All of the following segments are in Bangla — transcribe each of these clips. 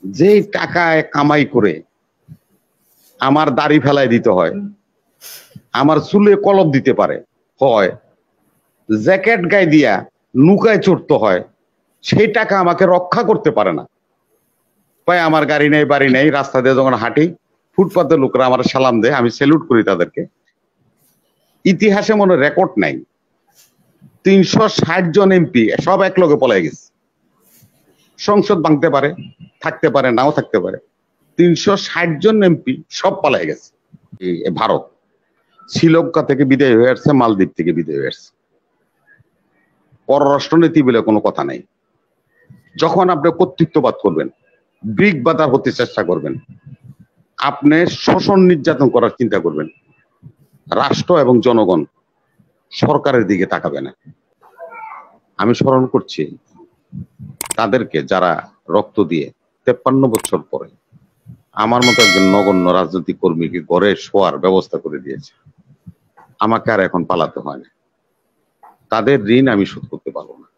যেই টাকায় কামাই করে আমার দাড়ি ফেলায় দিতে হয়, আমার চুলে কলপ দিতে পারে হয়, জ্যাকেট গায়ে দিয়া নৌকায় চড়তে হয়, সেই টাকা আমাকে রক্ষা করতে পারে না। ভাই আমার গাড়ি নেই, বাড়ি নেই, রাস্তা দিয়ে যখন হাঁটি ফুটপাতের লোকরা আমার সালাম দেয়, আমি স্যালুট করি তাদেরকে। ইতিহাসে মনে রেকর্ড নাই 360 জন এমপি সব এক লগে পলায় গেছে। সংসদ ভাঙতে পারে, থাকতে পারে, নাও থাকতে পারে। 360 জন এমপি সব পালায় গেছে। ভারত শ্রীলঙ্কা থেকে বিদায় হয়ে আসছে, মালদ্বীপ থেকে বিদায় হয়ে আসছে। পররাষ্ট্রনীতি বলে কোনো কথা নাই। যখন আপনি কর্তৃত্ববাদ করবেন, ব্রিক বাজার হতে চেষ্টা করবেন, আপনি শোষণ নির্যাতন করার চিন্তা করবেন, রাষ্ট্র এবং জনগণ সরকারের দিকে তাকাবে না। আমি স্মরণ করছি তাদেরকে যারা রক্ত দিয়ে 53 বছর পরে আমার মতো একজন নগণ্য রাজনৈতিক কর্মীকে ঘরে শোয়ার ব্যবস্থা করে দিয়েছে। আমাকে আর এখন পালাতে হয় না। তাদের ঋণ আমি শোধ করতে পারবো না।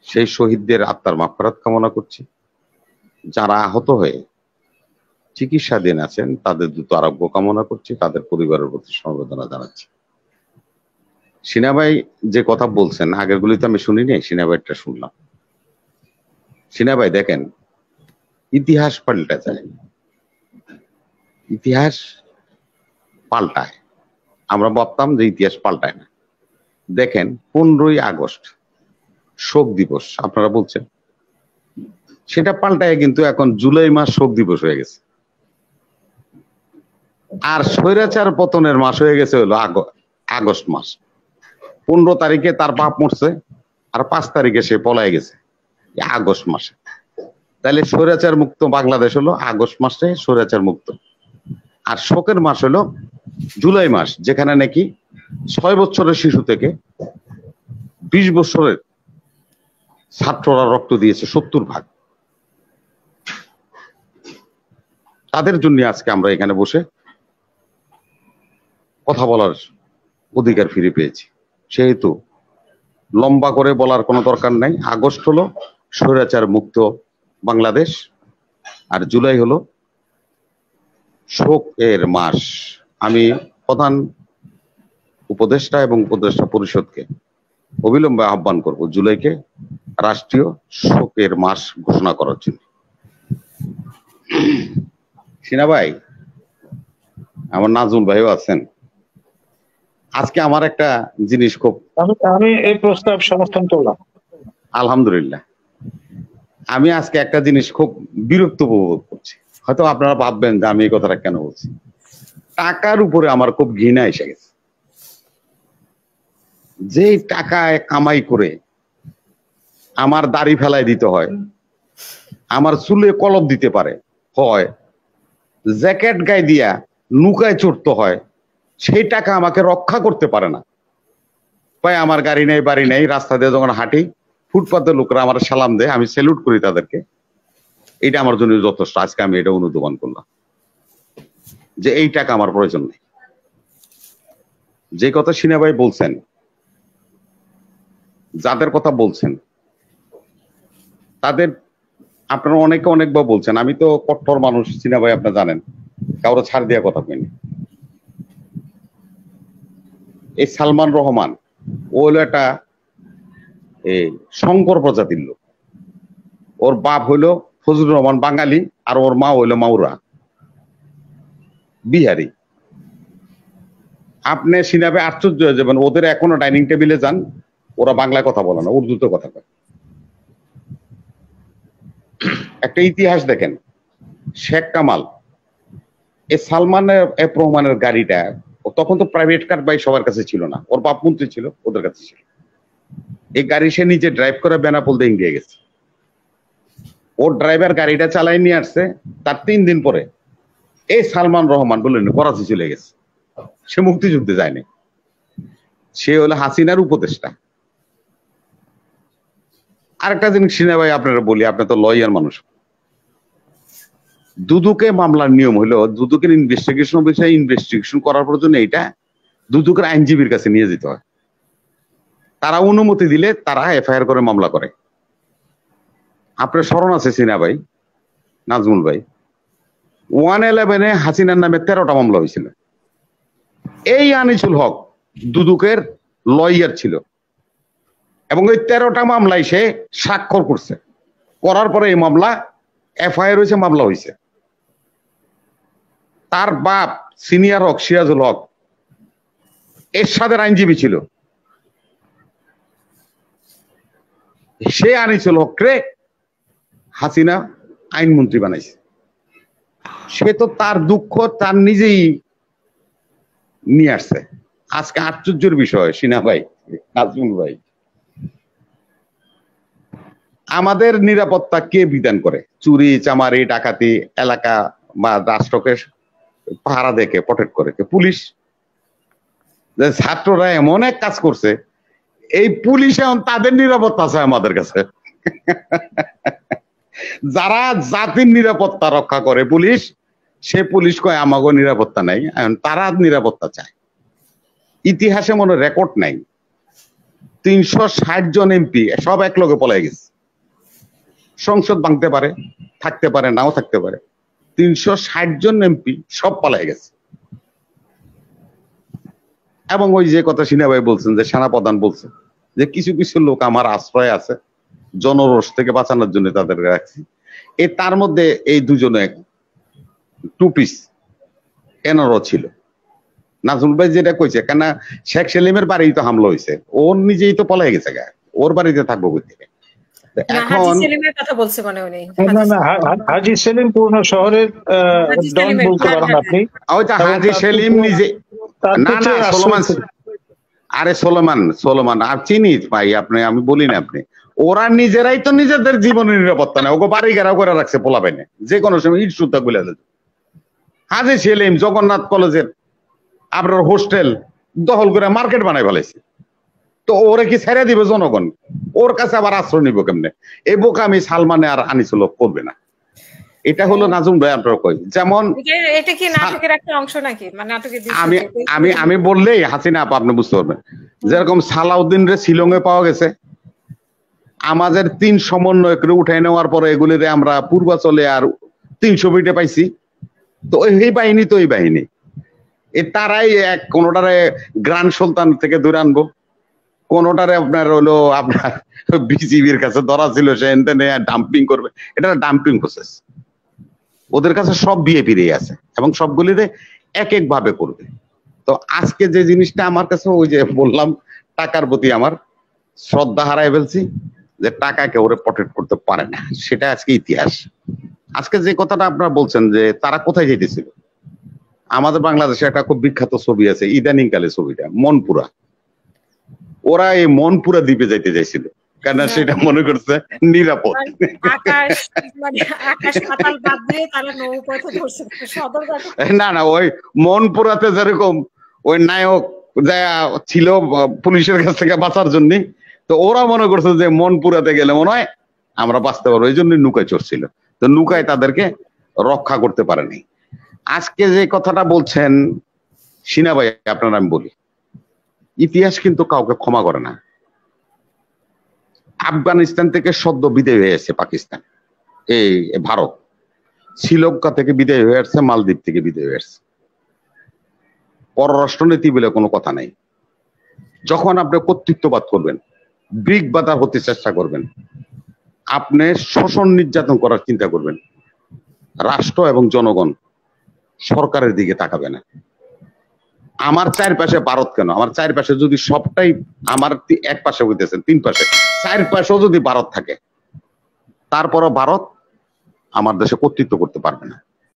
সেই শহীদদের আত্মার মাগফিরাত কামনা করছি। যারা আহত হয়ে চিকিৎসাধীন আছেন তাদের দ্রুত আরোগ্য কামনা করছি, তাদের পরিবারের প্রতি সমবেদনা জানাচ্ছি। সিনা ভাই যে কথা বলছেন, আগের গুলিতে আমি শুনিনি, সিনা ভাইটা শুনলাম। সিনা ভাই দেখেন, ইতিহাস পাল্টে যায়, ইতিহাস পাল্টায়। আমরা ভাবতাম যে ইতিহাস পাল্টায় না। দেখেন 15ই আগস্ট শোক দিবস আপনারা বলছেন, সেটা পাল্টায় কিন্তু এখন জুলাই মাস শোক দিবস হয়ে গেছে। আর স্বৈরাচার পতনের মাস হয়ে গেছে হলো আগস্ট মাস। 15 তারিখে তার বাপ মরছে, আর 5 তারিখে সে পলায় গেছে আগস্ট মাসে। তাহলে স্বৈরাচার মুক্ত বাংলাদেশ হলো আগস্ট মাসে স্বৈরাচার মুক্ত। আর শোকের মাস হলো জুলাই মাস, যেখানে নাকি 6 বছরের শিশু থেকে 20 বছরের ছাত্ররা রক্ত দিয়েছে 70 ভাগ। তাদের জন্য আজকে আমরা এখানে বসে কথা বলার অধিকার ফিরে পেয়েছি। সেহেতু লম্বা করে বলার কোনো দরকার নাই। আগস্ট হলো স্বৈরাচার মুক্ত বাংলাদেশ, আর জুলাই হলো শোকের মাস। আমি প্রধান উপদেষ্টা এবং উপদেষ্টা পরিষদকে অবিলম্বে আহ্বান করব জুলাইকে রাষ্ট্রীয় শোকের মাস ঘোষণা করার জন্য। সিনা ভাই, আমার নাজমুল ভাইও আছেন। আজকে আমার একটা জিনিস খুব, আমি এই প্রস্তাব সমর্থন করলাম। আলহামদুলিল্লাহ। আমি আজকে একটা জিনিস খুব বিরক্ত উপভোগ করছি। হয়তো আপনারা ভাববেন যে আমি এই কথাটা কেন বলছি। টাকার উপরে আমার খুব ঘৃণা এসে গেছে। যে টাকায় কামাই করে আমার দাড়ি ফেলায় দিতে হয়, আমার চুলে কলপ দিতে পারে হয়, জ্যাকেট গায়ে দিয়া নৌকায় চড়তে হয়, সেই টাকা আমাকে রক্ষা করতে পারে না। ভাই আমার গাড়ি নেই, বাড়ি নেই, রাস্তা দিয়ে যখন হাঁটি ফুটপাতের লোকরা আমার সালাম দেয়, আমি স্যালুট করি তাদেরকে। এটা আমার জন্য যথেষ্ট। আজকে আমি এটা অনুধাবন করলাম যে এই টাকা আমার প্রয়োজন নেই। যে কথা সিনা ভাই বলছেন, যাদের কথা বলছেন তাদের আপনারা অনেকে অনেকবার বলছেন। আমি তো কট্টর মানুষ সিনা ভাই, আপনারা জানেন, কারো ছাড় দিয়ে কথা কইনি। এই সালমান রহমান ও হলো একটা এই শঙ্কর প্রজাতির লোক। ওর বাপ হইলো ফজলুর রহমান বাঙালি, আর ওর মা হইলো মাউরা বিহারি। আপনি সিনা ভাই আশ্চর্য হয়ে যাবেন, ওদের এখনো ডাইনিং টেবিলে যান, ওরা বাংলায় কথা বলে না, উর্দুতে কথা বলে। একটা ইতিহাস দেখেন, শেখ কামাল এই সালমানের এফ রহমানের গাড়িটা, তখন তো প্রাইভেট কার বাই সবার কাছে ছিল না, ওর বাপ মন্ত্রী ছিল, ওদের কাছে ছিল। এই গাড়ি সে নিজে ড্রাইভ করে বেনাপোল দিয়ে ইন্ডিয়া গেছে। ওর ড্রাইভার গাড়িটা চালাই নিয়ে আসছে, তার 3 দিন পরে এই সালমান রহমান বললেন করাচি চলে গেছে। সে মুক্তিযুদ্ধে যায়নি, সে হলো হাসিনার উপদেষ্টা। আরেকটা জিনিস সিনা ভাই আপনারা বলি, আপনি তো লয়ার মানুষ। দুদুকে মামলার নিয়ম হলো দুদুকের ইনভেস্টিগেশন বিষয়ে ইনভেস্টিগেশন করার জন্য এইটা দুদুকের আইনজীবীর কাছে নিয়ে যেতে হয়। তারা অনুমতি দিলে তারা এফআইআর করে মামলা করে। আপনার স্মরণ আছে সিনা ভাই, নাজমুল ভাই, 111-এ হাসিনার নামে 13টা মামলা হয়েছিল। এই আনিসুল হক দুদকের লয়ার ছিল এবং ওই 13টা মামলায় সে স্বাক্ষর করছে। করার পরে এই মামলা এফআইআর হয়েছে, মামলা হয়েছে। তার বাপ সিনিয়র হক সিরাজুল হক এরশাদের আইনজীবী ছিল। সে আনিসুল হকরে হাসিনা আইনমন্ত্রী বানাইছে। সে তো তার দুঃখ তার নিজেই নিয়ে আসছে। আজকে আশ্চর্যের বিষয় সিনা ভাই, নাজমুল ভাই, আমাদের নিরাপত্তা কে বিধান করে? চুরি চামারি ডাকাতি এলাকা বা রাষ্ট্রকে পাহারা দেখে প্রটেক্ট করে কে? পুলিশ। ছাত্ররা এমন এক কাজ করছে, এই পুলিশ এখন তাদের নিরাপত্তা আছে আমাদের কাছে। যারা জাতির নিরাপত্তা রক্ষা করে পুলিশ, সে পুলিশ কয় আমাগো নিরাপত্তা নাই, এখন তারা নিরাপত্তা চায়। ইতিহাসে মনে রেকর্ড নাই, 360 জন এমপি সব এক লগে পলাই গেছে। সংসদ ভাঙতে পারে, থাকতে পারে, নাও থাকতে পারে। 360 জন এমপি সব পালাই গেছে। এবং ওই যে কথা সিনা ভাই বলছেন, যে সেনাপ্রধান বলছে যে কিছু কিছু লোক আমার আশ্রয় আছে, জনরোষ থেকে বাঁচানোর জন্য তাদের রাখছি। তার মধ্যে এই দুজনে 2 পিস এনারও ছিল। নাজমুল ভাই যেটা কইছে, কেন শেখ সেলিমের বাড়ি তো হামলা হয়েছে, ওর নিজেই তো পলাই গেছে, ওর বাড়িতে থাকবো কই থেকে? এখন হাজী সেলিম পূর্ণ শহরের ডন বলতে পারেন আপনি। হাজী সেলিম নিজে না, না সোলোমান, আরে সোলোমান আর চিনি ভাই আপনি, আমি বলি না আপনি। ওরা নিজেরাই তো নিজেদের জীবনের নিরাপত্তা নেই, ওকে বাড়ি ঘেরাও করে রাখছে পোলাপাইনে, যে কোনো সময় ইট সুদ্ধা গুলা দেবে। হাজী সেলিম জগন্নাথ কলেজের আপনার হোস্টেল দখল করে মার্কেট বানাই ফেলাইছে। তো ওরে কি ছেড়ে দিবে জনগণ? ওর কাছে আবার আশ্রয় নিব কেমনে? এই বোকামি সালমানে আর আনিসুল হক করবে না। এটা হলো নাজুম ভাই আপনার কই, যেমন এটা কি নাটকের একটা অংশ নাকি? মানে নাটকের আমি বললেই হাসিনা আপা আপনি বুঝতে পারবেন। যেরকম সালাউদ্দিন রে শিলংয়ে পাওয়া গেছে, আমাদের 3 সমন্বয়করে উঠাই নেওয়ার পরে এগুলিরে আমরা পূর্বাচলে আর 300 ফিটে পাইছি। তো এই বাহিনী তো এই বাহিনী, তারাই কোনোটারে গ্রান্ড সুলতান থেকে দূরে আনবো, কোনোটারে আপনার হলো আপনার বিজিবির কাছে ধরা ছিল, সে ডাম্পিং করবে। এটা ডাম্পিং প্রসেস, ওদের কাছে সব বিএপি আছে এবং সবগুলিরে এক এক ভাবে করবে। তো আজকে যে জিনিসটা আমার কাছে, ওই যে বললাম টাকার প্রতি আমার শ্রদ্ধা হারাই ফেলছি, যে টাকাকে ওরে প্রটেক্ট করতে পারে না, সেটা আজকে ইতিহাস। আজকে যে কথাটা আপনারা বলছেন যে তারা কোথায় যেতেছিল, আমাদের বাংলাদেশে একটা খুব বিখ্যাত ছবি আছে ইদানিং কালে, ছবিটা মনপুরা। ওরা এই মনপুরা দ্বীপে যাইতে চাইছিল, কেন সেটা মনে করছে নিরাপদ। না না, ওই মনপুরাতে যেরকম ওই নায়ক ছিল পুলিশের কাছ থেকে বাঁচার জন্য, তো ওরা মনে করছে যে মনপুরাতে গেলে মনে হয় আমরা বাঁচতে পারবো, এই জন্য নৌকায় চড়ছিল। তো নৌকায় তাদেরকে রক্ষা করতে পারেনি। আজকে যে কথাটা বলছেন সিনা ভাই, আপনার আমি বলি, ইতিহাস কিন্তু কাউকে ক্ষমা করে না। আফগানিস্তান থেকে সদ্য বিদায় হয়ে আসছে পাকিস্তান, এই ভারত, শ্রীলঙ্কা থেকে বিদায় হয়ে আসছে, মালদ্বীপ থেকে বিদায় হয়ে আসছে। পররাষ্ট্রনীতি বলে কোনো কথা নাই। যখন আপনি কর্তৃত্ববাদ করবেন, ব্রিগবাদার হতে চেষ্টা করবেন, আপনি শোষণ নির্যাতন করার চিন্তা করবেন, রাষ্ট্র এবং জনগণ সরকারের দিকে তাকাবে না। আমার চারপাশে ভারত কেন, আমার চারপাশে যদি সবটাই আমার এক পাশে হইতেছেন, 3 পাশে, 4 পাশেও যদি ভারত থাকে, তারপরও ভারত আমার দেশে কর্তৃত্ব করতে পারবে না।